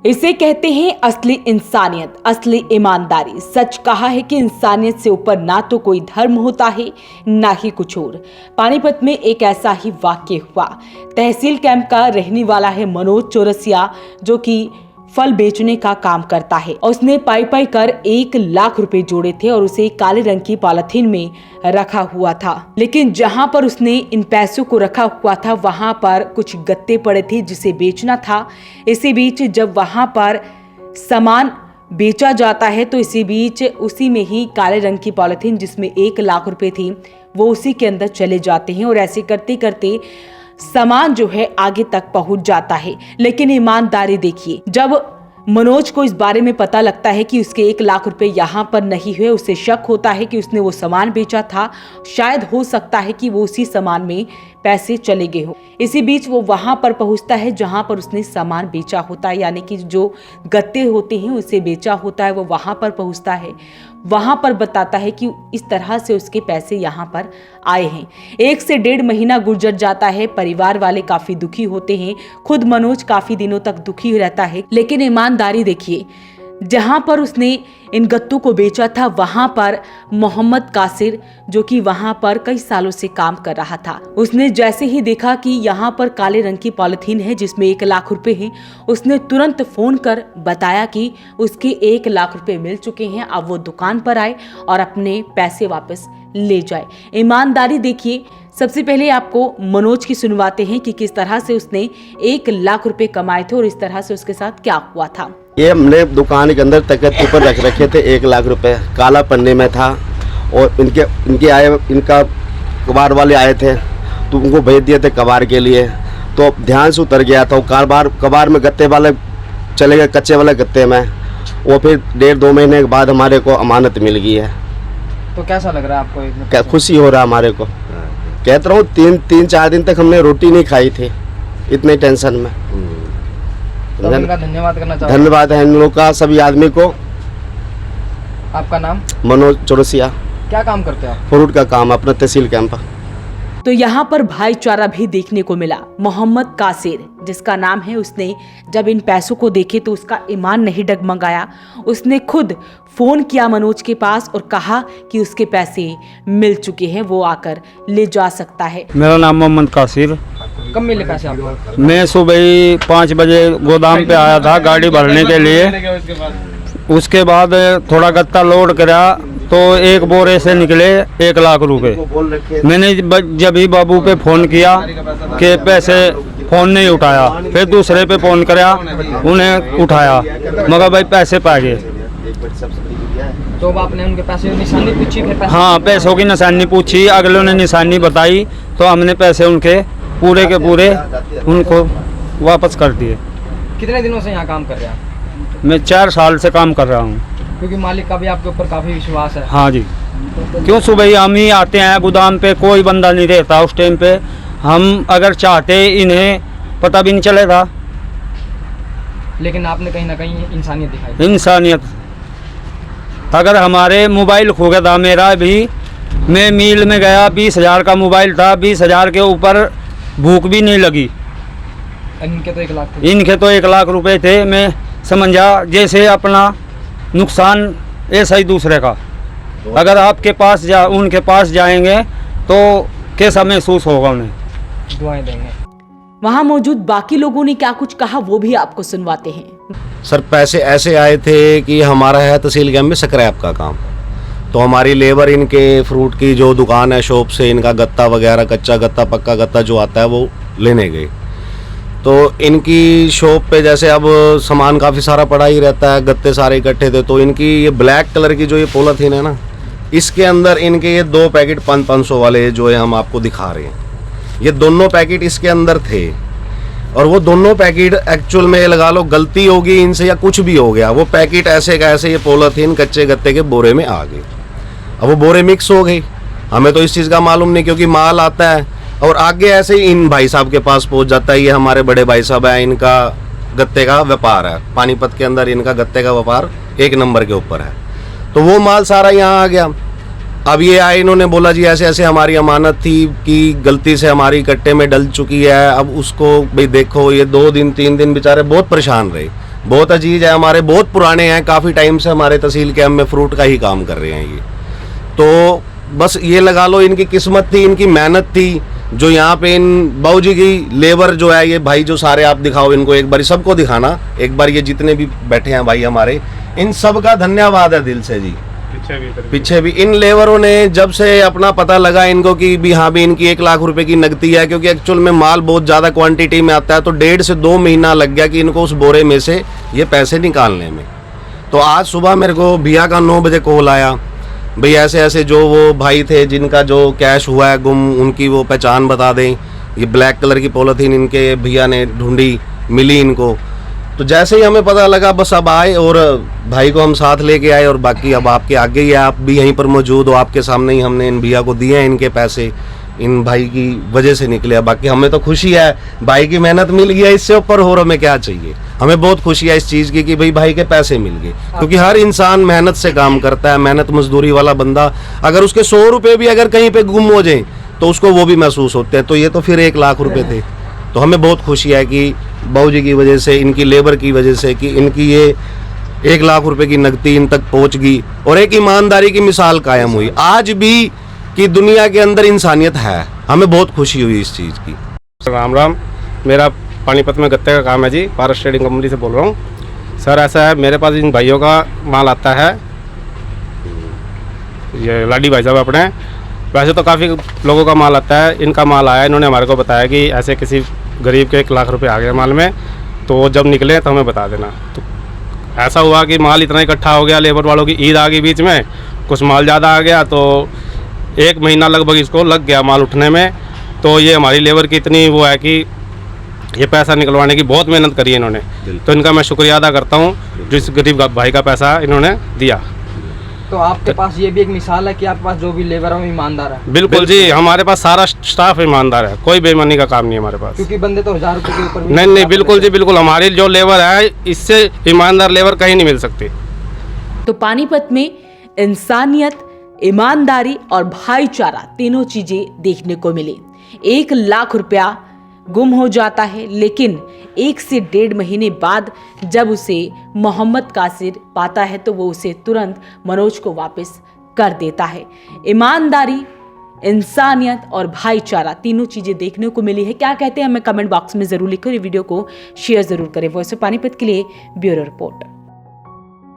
इसे कहते हैं असली इंसानियत, असली ईमानदारी। सच कहा है कि इंसानियत से ऊपर ना तो कोई धर्म होता है ना ही कुछ और। पानीपत में एक ऐसा ही वाक्य हुआ। तहसील कैंप का रहने वाला है मनोज चौरसिया, जो कि फल बेचने का काम करता है। उसने पाई पाई कर 1 लाख रुपए जोड़े थे और उसे काले रंग की पॉलिथीन में रखा हुआ था। लेकिन जहां पर उसने इन पैसों को रखा हुआ था वहां पर कुछ गत्ते पड़े थे जिसे बेचना था। इसी बीच जब वहां पर सामान बेचा जाता है तो इसी बीच उसी में ही काले रंग की पॉलिथीन जिसमें 1 लाख रुपए थी वो उसी के अंदर चले जाते हैं और ऐसे करते करते सामान जो है आगे तक पहुंच जाता है। लेकिन ईमानदारी देखिए, जब मनोज को इस बारे में पता लगता है कि उसके 1 लाख रुपए यहाँ पर नहीं हुए, उसे शक होता है कि उसने वो सामान बेचा था। शायद हो सकता है कि वो उसी सामान में पैसे चले गए हों। इसी बीच वो वहां पर पहुंचता है जहां पर उसने सामान बेचा होता है, यानी कि जो गत्ते होते हैं उसे बेचा होता है। वो वहां पर पहुंचता है, वहां पर बताता है कि इस तरह से उसके पैसे यहाँ पर आए हैं। 1 से 1.5 महीना गुजर जाता है। परिवार वाले काफी दुखी होते हैं, खुद मनोज काफी दिनों तक दुखी रहता है। लेकिन ईमानदारी देखिए, जहां पर उसने इन गत्तों को बेचा था वहां पर मोहम्मद कासिर, जो कि वहां पर कई सालों से काम कर रहा था, उसने जैसे ही देखा कि यहाँ पर काले रंग की पॉलिथीन है जिसमें 1 लाख रुपए हैं, उसने तुरंत फोन कर बताया कि उसके 1 लाख रुपए मिल चुके हैं। अब वो दुकान पर आए और अपने पैसे वापस ले जाए। ईमानदारी देखिए, सबसे पहले आपको मनोज की सुनवाते हैं कि किस तरह से उसने 1 लाख रुपए कमाए थे और इस तरह से उसके साथ क्या हुआ था। ये हमने दुकान के अंदर तकत के ऊपर रख रखे थे 1 लाख रुपए, काला पन्ने में था। और इनका कबाड़ वाले आए थे तो उनको भेज दिए थे कबाड़ के लिए। तो ध्यान से उतर गया था। कबाड़ में गत्ते वाले चले गए, कच्चे वाले गत्ते में। वो फिर 1.5-2 महीने के बाद हमारे को अमानत मिल गई है। तो कैसा लग रहा है आपको? क्या खुशी हो रहा है हमारे को। कहता रहा हूँ 3-4 दिन तक हमने रोटी नहीं खाई थी, इतने टेंशन में। तो इनका धन्यवाद करना चाहूँगा। धन्यवाद है इन लोग का, सभी आदमी को। आपका नाम? मनोज चौरसिया। क्या काम करते हैं? फ्रूट का काम, अपना तहसील कैंप। तो यहाँ पर भाईचारा भी देखने को मिला। मोहम्मद कासिर जिसका नाम है, उसने जब इन पैसों को देखे तो उसका ईमान नहीं डगमगाया। उसने खुद फोन किया मनोज के पास और कहा कि उसके पैसे मिल चुके हैं, वो आकर ले जा सकता है। मेरा नाम मोहम्मद कासिर। कब मिले पैसे आपको? मैं सुबह 5 बजे गोदाम पे आया था गाड़ी भरने के लिए। उसके बाद थोड़ा गत्ता लोड करा तो 1 बोरे से निकले 1 लाख रुपए। मैंने जब ही बाबू पे फ़ोन किया कि पैसे, फ़ोन नहीं उठाया। फिर दूसरे पे फ़ोन करा, उन्हें उठाया, मगर भाई पैसे पा गए। तो आपने उनके पैसे निशानी पूछी? फिर पैसे? हाँ, पैसों की निशानी पूछी, अगले ने निशानी बताई तो हमने पैसे उनके पूरे के पूरे उनको वापस कर दिए। कितने दिनों से यहाँ काम कर रहे हैं? मैं 4 साल से काम कर रहा हूँ। क्योंकि मालिक का भी आपके ऊपर काफ़ी विश्वास है। हाँ जी, क्यों सुबह ही हम ही आते हैं गोदाम पे, कोई बंदा नहीं रहता उस टाइम पे। हम अगर चाहते इन्हें पता भी नहीं चलेगा। लेकिन आपने कहीं ना कहीं इंसानियत दिखाई। इंसानियत, अगर हमारे मोबाइल खो गया था मेरा भी, मैं मील में गया, 20,000 का मोबाइल था, 20,000 के ऊपर भूख भी नहीं लगी। इनके तो 1 लाख थे। इनके तो 1 लाख रुपए थे। मैं समझा जैसे अपना नुकसान ऐसा ही दूसरे का। अगर आपके पास उनके पास जाएंगे तो कैसा महसूस होगा उन्हें। दुआएं देंगे। वहां मौजूद बाकी लोगों ने क्या कुछ कहा वो भी आपको सुनवाते हैं। सर, पैसे ऐसे आए थे कि हमारा है तहसील कैंप में स्क्रैप का काम। तो हमारी लेबर इनके फ्रूट की जो दुकान है, शॉप से इनका गत्ता वगैरह, कच्चा गत्ता पक्का गत्ता जो आता है वो लेने गए। तो इनकी शॉप पे जैसे अब सामान काफ़ी सारा पड़ा ही रहता है, गत्ते सारे इकट्ठे थे। तो इनकी ये ब्लैक कलर की जो ये पॉलीथीन है ना, इसके अंदर इनके ये 2 पैकेट 500 वाले जो है हम आपको दिखा रहे हैं, ये दोनों पैकेट इसके अंदर थे। और वो दोनों पैकेट एक्चुअल में लगा लो गलती होगी इनसे या कुछ भी हो गया, वो पैकेट ऐसे का ऐसे ये पॉलीथीन कच्चे गत्ते के बोरे में आ गए। अब वो बोरे मिक्स हो गई, हमें तो इस चीज़ का मालूम नहीं, क्योंकि माल आता है और आगे ऐसे ही इन भाई साहब के पास पहुंच जाता है। ये हमारे बड़े भाई साहब हैं, इनका गत्ते का व्यापार है पानीपत के अंदर, इनका गत्ते का व्यापार 1 नंबर के ऊपर है। तो वो माल सारा यहाँ आ गया। अब ये आए, इन्होंने बोला जी ऐसे ऐसे हमारी अमानत थी कि गलती से हमारी कट्टे में डल चुकी है। अब उसको भाई देखो, ये 2 दिन 3 दिन बेचारे बहुत परेशान रहे। बहुत अजीज है, हमारे बहुत पुराने हैं, काफ़ी टाइम से हमारे तहसील कैंप में फ्रूट का ही काम कर रहे हैं ये। तो बस ये लगा लो इनकी किस्मत थी, इनकी मेहनत थी, जो यहाँ पे इन बाबूजी की लेबर जो है, ये भाई जो सारे आप दिखाओ इनको एक बार, सबको दिखाना एक बार, ये जितने भी बैठे हैं भाई हमारे, इन सब का धन्यवाद है दिल से जी। पीछे भी इन लेबरों ने जब से अपना पता लगा इनको कि भी हाँ भी इनकी 1 लाख रुपए की नकदी है, क्योंकि एक्चुअल में माल बहुत ज़्यादा क्वांटिटी में आता है, तो 1.5 से 2 महीना लग गया कि इनको उस बोरे में से ये पैसे निकालने में। तो आज सुबह मेरे को भैया का 9 बजे कॉल आया, भाई ऐसे ऐसे जो वो भाई थे जिनका जो कैश हुआ है गुम, उनकी वो पहचान बता दें। ये ब्लैक कलर की पॉलीथीन इनके भैया ने ढूंढी, मिली इनको। तो जैसे ही हमें पता लगा बस अब आए और भाई को हम साथ लेके आए, और बाकी अब आपके आगे ही है, आप भी यहीं पर मौजूद हो, आपके सामने ही हमने इन भैया को दिए हैं इनके पैसे, इन भाई की वजह से निकले। बाकी हमें तो खुशी है, भाई की मेहनत मिल गई है, इससे ऊपर और हमें क्या चाहिए। हमें बहुत खुशी है इस चीज़ की कि भाई के पैसे मिल गए, क्योंकि हर इंसान मेहनत से काम करता है, मेहनत मजदूरी वाला बंदा, अगर उसके 100 रुपये भी अगर कहीं पे गुम हो जाए तो उसको वो भी महसूस होते हैं। तो ये तो फिर 1 लाख रुपए थे। तो हमें बहुत खुशी है कि बाबूजी की वजह से, इनकी लेबर की वजह से, कि इनकी ये 1 लाख रुपए की नकदी इन तक पहुंच गई और एक ईमानदारी की मिसाल कायम हुई। आज भी कि दुनिया के अंदर इंसानियत है, हमें बहुत खुशी हुई इस चीज़ की। राम राम, मेरा पानीपत में गत्ते का काम है जी, पारस ट्रेडिंग कंपनी से बोल रहा हूँ। सर ऐसा है, मेरे पास इन भाइयों का माल आता है, ये लाडी भाई साहब अपने, वैसे तो काफ़ी लोगों का माल आता है, इनका माल आया, इन्होंने हमारे को बताया कि ऐसे किसी गरीब के 1 लाख रुपए आ गए माल में, तो जब निकले तो हमें बता देना। तो ऐसा हुआ कि माल इतना इकट्ठा हो गया, लेबर वालों की ईद आ गई बीच में, कुछ माल ज़्यादा आ गया, तो 1 महीना लगभग इसको लग गया माल उठने में। तो ये हमारी लेबर की इतनी वो है कि ये पैसा निकलवाने की बहुत मेहनत करी है इन्होंने, तो इनका मैं शुक्रिया अदा करता हूँ जो इस गरीब भाई का पैसा इन्होंने दिया। तो आपके पास ये भी एक मिसाल है कि आपके पास जो भी लेबर है वो ईमानदार है। बिल्कुल जी, हमारे पास सारा स्टाफ ईमानदार है, कोई बेईमानी का काम नहीं है हमारे पास। क्योंकि बंदे तो 1000 रुपए के ऊपर भी नहीं, बिल्कुल जी, बिल्कुल हमारी जो लेबर है इससे ईमानदार लेबर कहीं नहीं मिल सकती। तो पानीपत में इंसानियत, ईमानदारी और भाईचारा तीनों चीजें देखने को मिली। 1 लाख रुपया गुम हो जाता है, लेकिन 1 से 1.5 महीने बाद जब उसे मोहम्मद कासिर पाता है तो वो उसे तुरंत मनोज को वापस कर देता है। ईमानदारी, इंसानियत और भाईचारा तीनों चीजें देखने को मिली है। क्या कहते हैं हमें कमेंट बॉक्स में जरूर लिखो, ये वीडियो को शेयर जरूर करें। वॉइस ऑफ पानीपत के लिए ब्यूरो रिपोर्ट।